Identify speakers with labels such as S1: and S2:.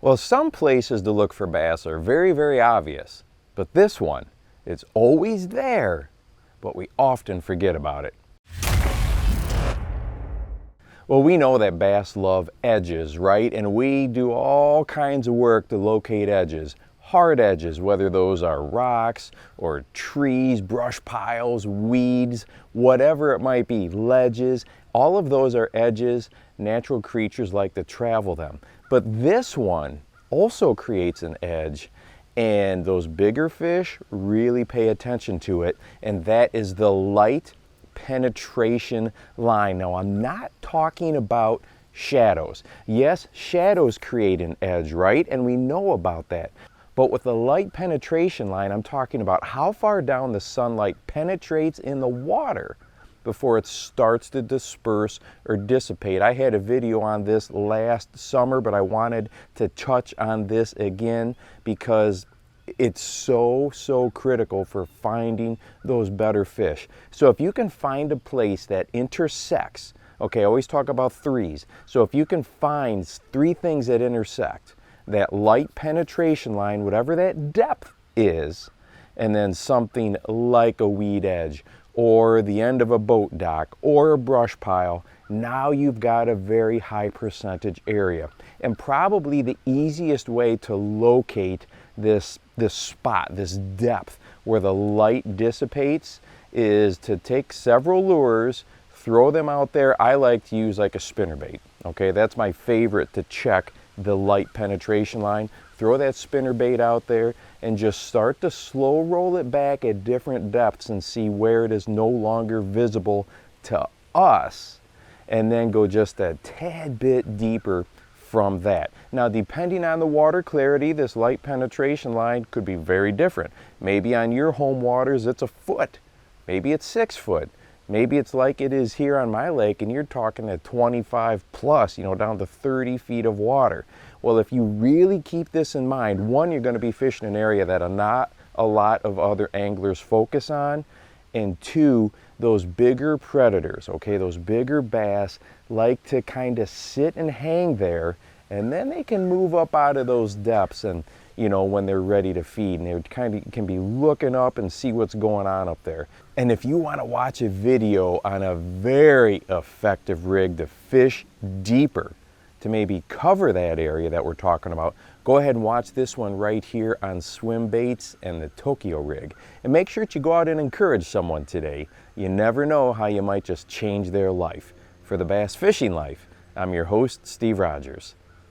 S1: Well, some places to look for bass are very, very obvious, but this one, it's always there, but we often forget about it. Well, we know that bass love edges, right? And we do all kinds of work to locate edges. Hard edges, whether those are rocks or trees, brush piles, weeds, whatever it might be, ledges, all of those are edges. Natural creatures like to travel them. But this one also creates an edge, and those bigger fish really pay attention to it, and that is the light penetration line. Now, I'm not talking about shadows. Yes, shadows create an edge, right? And we know about that. But with the light penetration line, I'm talking about how far down the sunlight penetrates in the water before it starts to disperse or dissipate. I had a video on this last summer, but I wanted to touch on this again because it's so critical for finding those better fish. So if you can find a place that intersects, okay, I always talk about threes. So if you can find three things that intersect, that light penetration line, whatever that depth is, and then something like a weed edge, or the end of a boat dock, or a brush pile, now you've got a very high percentage area. And probably the easiest way to locate this spot, this depth where the light dissipates, is to take several lures, throw them out there. I like to use like a spinnerbait. Okay, that's my favorite to check the light penetration line. Throw that spinnerbait out there and just start to slow roll it back at different depths and see where it is no longer visible to us, and then go just a tad bit deeper from that. Now, depending on the water clarity, this light penetration line could be very different. Maybe on your home waters it's a foot, maybe it's 6 foot. Maybe it's like it is here on my lake and you're talking at 25 plus, down to 30 feet of water. Well, if you really keep this in mind, one, you're going to be fishing an area that not a lot of other anglers focus on, and two, those bigger predators, okay, those bigger bass like to kind of sit and hang there, and then they can move up out of those depths and when they're ready to feed, and they kind of can be looking up and see what's going on up there. And if you want to watch a video on a very effective rig to fish deeper, to maybe cover that area that we're talking about, go ahead and watch this one right here on swim baits and the Tokyo rig. And make sure that you go out and encourage someone today. You never know how you might just change their life. For the Bass Fishing Life, I'm your host, Steve Rogers.